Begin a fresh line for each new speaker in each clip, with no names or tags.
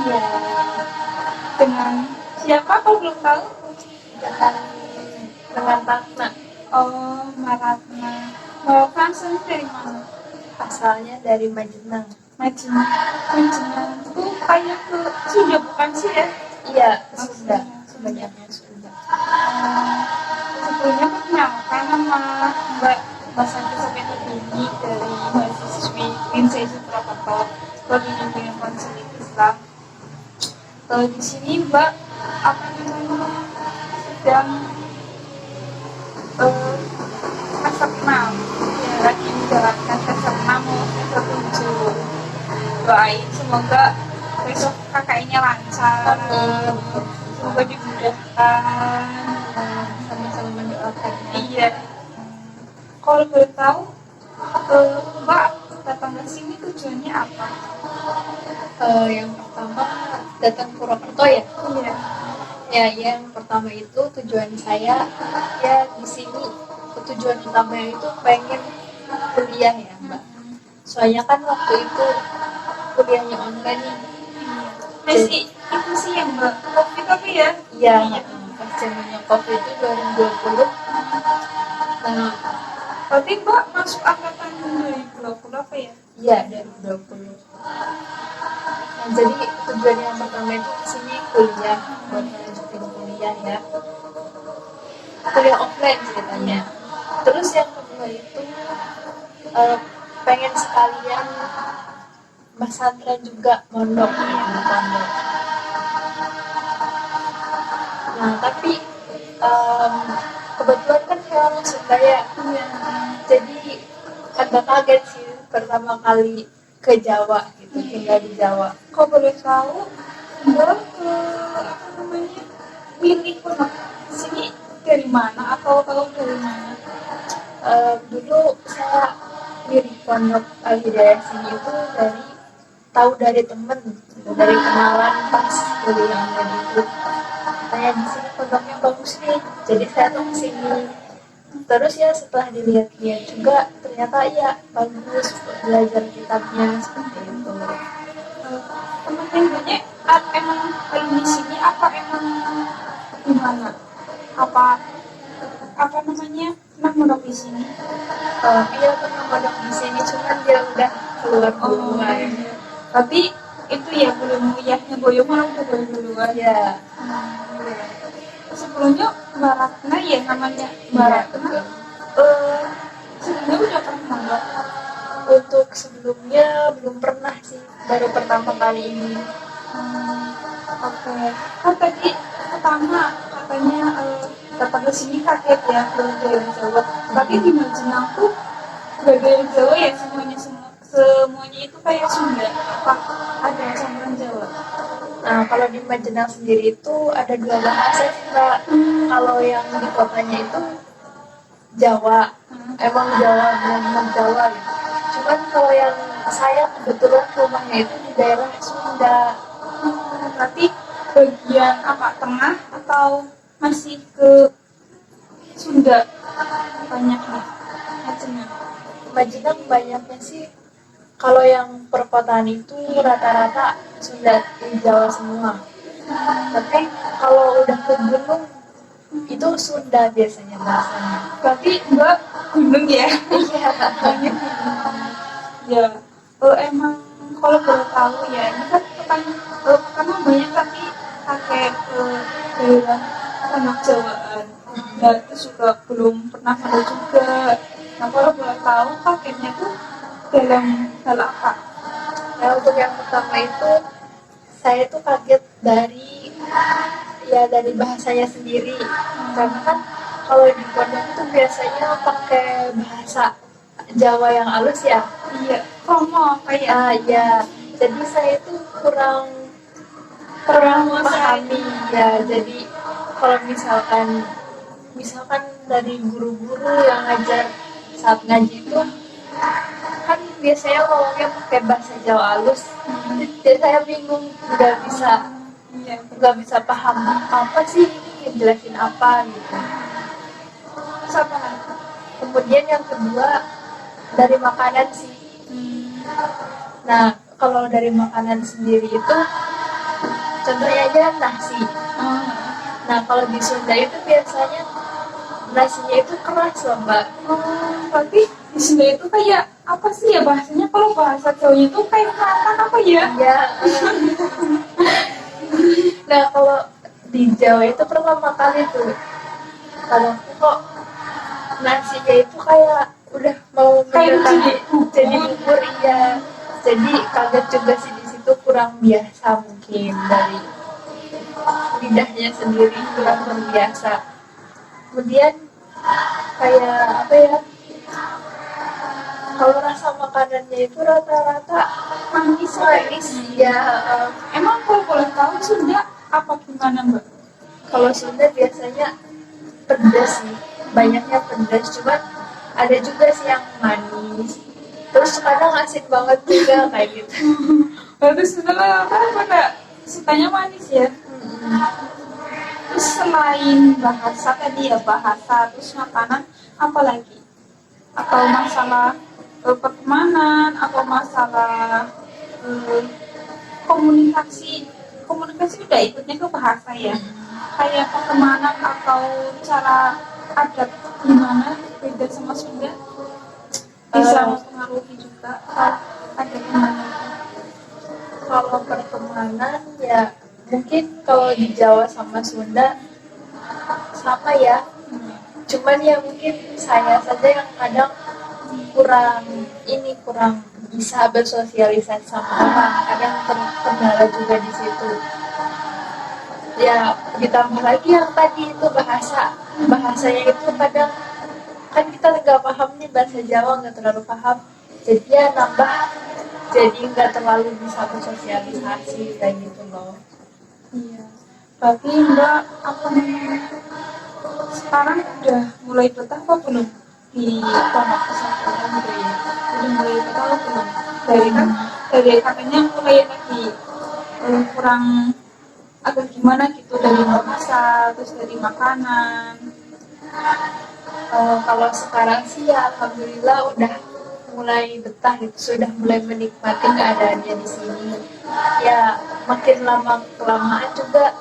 Iya.
Dengan siapa kalau belum tahu?
Dengan Ratna.
Oh, Maratna. Maratna asalnya dari mana?
Asalnya dari Majenang.
Majenang. Majenang itu kayak ke Sunda bukan sih ya?
Iya, Sunda. Sebenarnya Sunda.
Sebelumnya perkenalkan nama Mbak Santi Sofiani Tinggi dari mahasiswi Winsei Suprakarta sebagai pimpinan konseling Islam. Di sini Mbak apa namanya sedang semester 6 ya, lagi menjalankan semester 6 mau semester 7. Doain semoga besok KKI-nya lancar, semoga dimudahkan.
Sama-sama mendoakan.
Iya. Kalau boleh tahu, Mbak datang ke sini tujuannya apa?
Yang pertama datang ke Purwokerto ya.
Iya.
Ya, yang pertama itu tujuan saya ya di sini, tujuan utamanya itu pengen kuliah ya Mbak. Soalnya kan waktu itu kuliahnya online nih.
Masih itu sih yang Mbak COVID tapi ya?
Iya, pas zamannya COVID itu 2020. Nah,
berarti Mbak masuk angkatan 2020 apa ya?
iya 2020. Nah, jadi tujuan yang pertama itu kesini kuliah, buat melanjutin kuliah ya. Kuliah offline ceritanya. Terus yang kedua itu pengen sekalian pesantren juga, mondok ya, pondok. Nah tapi kebetulan kan saya orang Sunda ya, jadi agak kaget sih pertama kali ke Jawa gitu, tinggal di Jawa.
Kok boleh tahu Mbak apa namanya milih pondok sini dari mana atau tahu dari mana?
Dulu saya milih pondok Al Hidayah sini itu dari temen, dari kenalan pas kuliah gitu. Katanya di sini pondoknya bagus nih, jadi saya tuh kesini. Terus ya setelah dilihat-lihat juga ternyata ya bagus, belajar kitabnya seperti itu.
Teman-temannya emang paling di sini apa emang gimana? Apa namanya pernah mondok di sini?
Iya pernah mondok di sini, cuman dia udah keluar duluan.
Tapi itu ya belum uyahnya boyong orang udah boyong duluan.
Ya.
Sebelumnya Mbak Ratna ya namanya Mbak Ratna. Sebelumnya udah pernah mondok?
Untuk sebelumnya belum pernah sih, baru pertama kali ini.
Oke. Kan tadi pertama katanya datang ke sini kaget ya ke daerah Jawa. Tapi di Majenang tuh gak daerah Jawa ya semuanya itu kayak Sunda. Apa ada campuran Jawa?
Nah, kalau di Majenang sendiri itu ada dua bahasa sih, Mbak. Kalau yang di kotanya itu Jawa, emang Jawa, benar-benar Jawa gitu. Cuman kalau yang saya kebetulan rumahnya itu di daerah Sunda.
Berarti bagian apa tengah atau masih ke Sunda banyaknya?
Majenang banyaknya sih, kalau yang perkotaan itu rata-rata Sunda, di Jawa semua. Tapi kalau udah ke gunung itu Sunda biasanya bahasanya.
Berarti Mbak gunung ya?
Iya.
Ya, emang kalau boleh tahu ya, ini kan karena banyak tapi pakai daerah anak Jawaan. Nah, itu juga belum pernah ada juga. Nah, kalau boleh tahu paketnya tuh dalam hal apa?
Nah, untuk yang pertama itu saya tuh kaget dari bahasanya sendiri. Karena kan kalau di pondok itu biasanya pakai bahasa Jawa yang halus ya.
Iya, Romo kayak.
Ya, jadi saya itu kurang memahami ya. Jadi kalau misalkan dari guru-guru yang ngajar saat ngaji itu kan biasanya ngomongnya pakai bahasa Jawa halus. Jadi saya bingung, nggak bisa paham apa sih ini jelasin apa gitu. Kemudian yang kedua dari makanan sih. Nah, kalau dari makanan sendiri itu contohnya aja nasi. Nah kalau di Sunda itu biasanya nasinya itu keras loh mbak.
Berarti di Sunda itu kayak apa sih ya bahasanya? Kalau bahasa Jawanya itu kayak kata apa ya?
Ya. Nah kalau di Jawa itu pertama kali tuh kadang kok nasinya itu kayak udah mau
Kayak
jadi bubur ya. Jadi kaget juga sih di situ, kurang biasa mungkin dari lidahnya sendiri kurang terbiasa. Kemudian kayak apa ya? Kalau rasa makanannya itu rata-rata
manis
ya.
Emang kalau boleh tahu Sunda apa gimana mbak?
Kalau Sunda biasanya pedas sih, banyaknya pedas. Cuman ada juga sih yang manis. Terus kadang asin banget juga kayak gitu.
Berarti Sunda kan pada sukanya manis ya. Terus selain bahasa tadi ya bahasa, terus makanan apa lagi? Atau masalah pertemanan atau masalah komunikasi udah ikutnya ke bahasa ya, kayak pertemanan atau cara adat gimana beda sama Sunda bisa mempengaruhi juga ada gimana?
Kalau pertemanan ya mungkin kalau di Jawa sama Sunda sama ya. Cuman ya mungkin saya saja yang kadang kurang bisa bersosialisasi sama orang, kadang terkendala juga di situ. Ya ditambah lagi yang tadi itu bahasanya itu kadang kan kita nggak paham nih bahasa Jawa, nggak terlalu paham, jadi ya nambah, jadi nggak terlalu bisa bersosialisasi kayak gitu loh.
Iya, berarti mbak apa namanya sekarang udah mulai betah apa belum di pondok pesantren gitu ya? Udah mulai betah apa belum? Dari katanya mulai lagi kurang agak gimana gitu dari bahasa, terus dari makanan.
Kalau sekarang sih ya alhamdulillah udah mulai betah gitu, sudah mulai menikmati keadaannya di sini. Ya makin lama kelamaan juga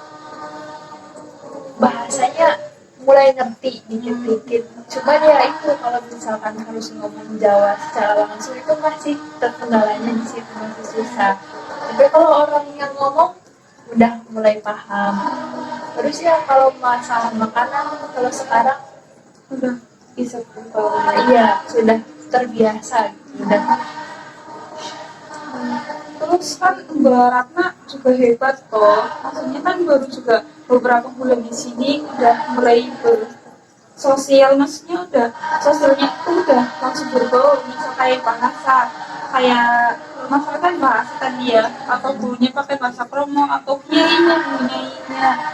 bahasanya mulai ngerti dikit-dikit. Cuman ya itu kalau misalkan harus ngomong Jawa secara langsung itu masih terkendalanya di situ, masih susah. Tapi kalau orang yang ngomong udah mulai paham. Terus ya kalau masalah makanan, kalau sekarang
Udah bisa berubah.
iya sudah terbiasa gitu. Udah.
Terus kan Mbak Ratna juga hebat kok. Maksudnya kan baru juga beberapa bulan di sini udah mulai bersosial, maksudnya udah sosialnya itu udah langsung bergaul, misal kayak bahasa, kayak masalah kan bahasa tadi ya, atau gurunya pakai bahasa promo atau kiainya.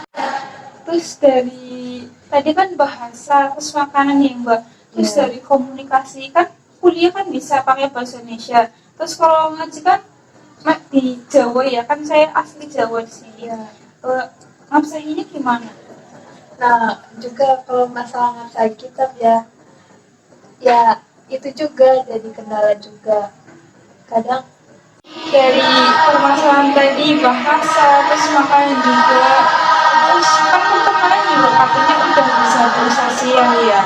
Terus dari tadi kan bahasa, terus makanan ya Mbak. Terus dari komunikasi kan kuliah kan bisa pakai bahasa Indonesia. Terus kalau ngaji kan di Jawa ya, kan saya asli Jawa di sini. Ngabsahinya gimana?
Nah juga kalau masalah ngabsah kitab ya itu juga jadi kendala juga. Kadang
Dari permasalahan tadi bahasa, terus makanan juga, terus kan pertemanan juga katanya udah bisa bersosial ya.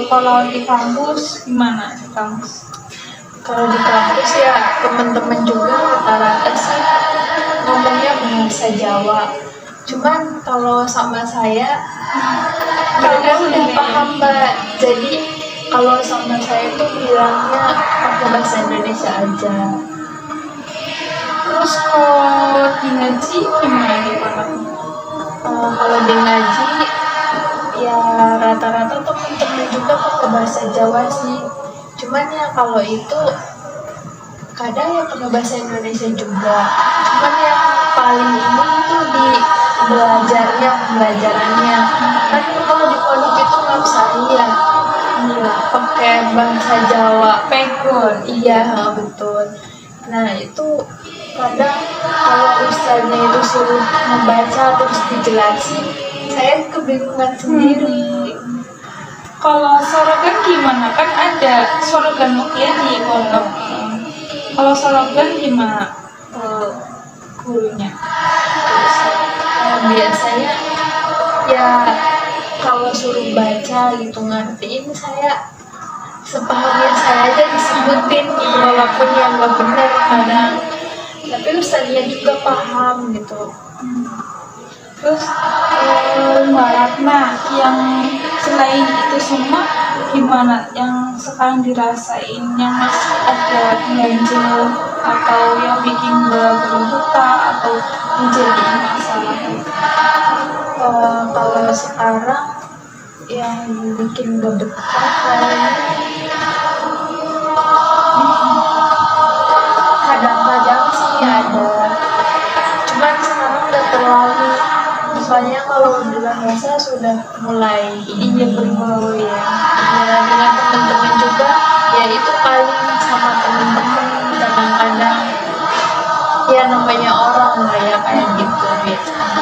Kalau di kampus gimana di kampus?
kalau di kampus ya teman-teman juga rata-rata sih ngomongnya bahasa Jawa. Cuman kalau sama saya mereka udah paham mbak. Jadi kalau sama saya tuh bilangnya pakai bahasa Indonesia aja.
Terus kalau di ngaji gimana di kampus?
Kalau di ngaji ya rata-rata teman-teman juga pakai bahasa Jawa sih. Cuman ya kalau itu kadang ya pakai bahasa Indonesia juga. Cuman yang paling ini tuh di pembelajarannya. Kan kalau di pondok itu nggak bisa ya pakai bahasa Jawa.
Pegon.
Iya betul. Nah itu kadang kalau ustaznya itu suruh membaca terus dijelasin, saya kebingungan sendiri.
Kalau sorogan gimana? Kan ada sorogan mukia di pondok. Kalau slogan gimana gurunya?
Terus biasanya ya kalau suruh baca gitu ngertiin, saya sepahami saya aja disebutin gitu, walaupun yang nggak benar kadang, tapi ustaznya juga paham gitu.
Terus Mbak Ratna, yang selain itu semua gimana yang sekarang dirasain, yang masih ada ganjel atau yang bikin Mbak berduka atau menjadi masalah?
Kalau sekarang yang bikin berdekat kayaknya kadang-kadang sih ada, cuman sekarang udah terlalu, soalnya kalau bulan puasa sudah mulai ini berbau ya, dengan teman-teman juga ya, itu paling sama teman-teman kadang-kadang ya, namanya orang lah ya kayak gitu biasanya.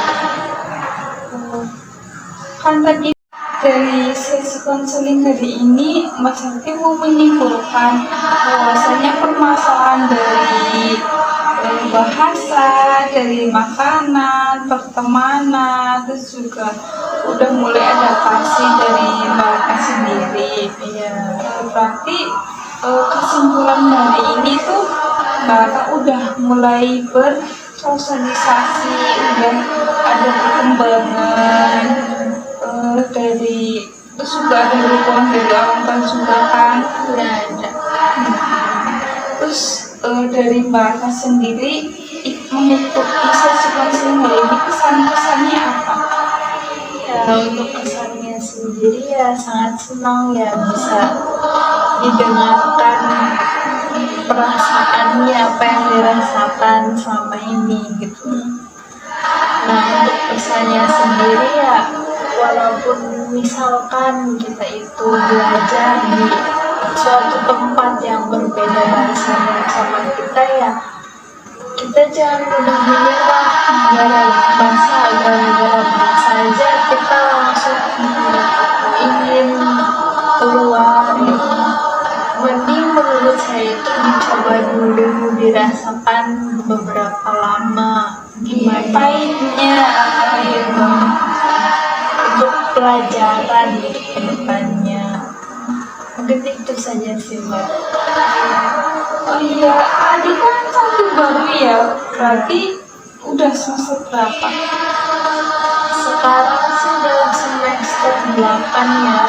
Kan tadi dari sesi konseling hari ini Mbak Santi mau menyimpulkan bahwasanya permasalahan dari bahasa, dari makanan, pertemanan, terus juga udah mulai adaptasi dari Mbak sendiri.
Iya.
Berarti kesimpulan dari ini tuh Mbak udah mulai bersosialisasi, udah ada perkembangan dari, terus juga ada dukungan dari orang tua juga kan.
Ya, ada.
Terus dari Mbak sendiri mengikuti sesi konseling hari ini, kesan-kesannya apa?
Ya, untuk kesannya sendiri ya sangat senang ya bisa didengarkan perasaannya, apa yang dirasakan selama ini gitu. Nah, untuk pesannya sendiri ya, walaupun misalkan kita itu belajar di suatu tempat yang berbeda bahasanya sama kita ya, kita jangan mudah menyerah gara-gara bahasa aja kita langsung ingin keluar gitu. Mending menurut saya itu dicoba dulu, dirasakan beberapa lama gimana
Pahitnya gitu.
untuk pelajaran gitu ke depannya. Mungkin itu saja sih Mbak.
Oh iya, adik kan satu baru ya, berarti udah semester berapa?
Sekarang sih dalam semester 8 ya.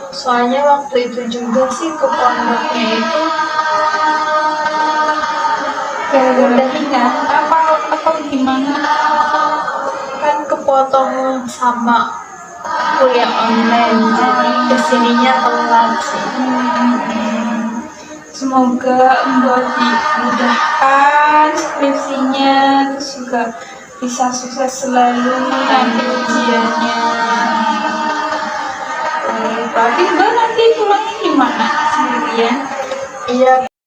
Soalnya waktu itu juga sih ke pondoknya itu
Gara-gara pindah apa gimana?
kan kepotong sama kuliah online, jadi kesininya telat sih.
Semoga Mbak dimudahkan skripsinya, terus juga bisa sukses selalu nanti ujiannya. Berarti Mbak nanti pulangnya gimana? Sendirian?
Iya,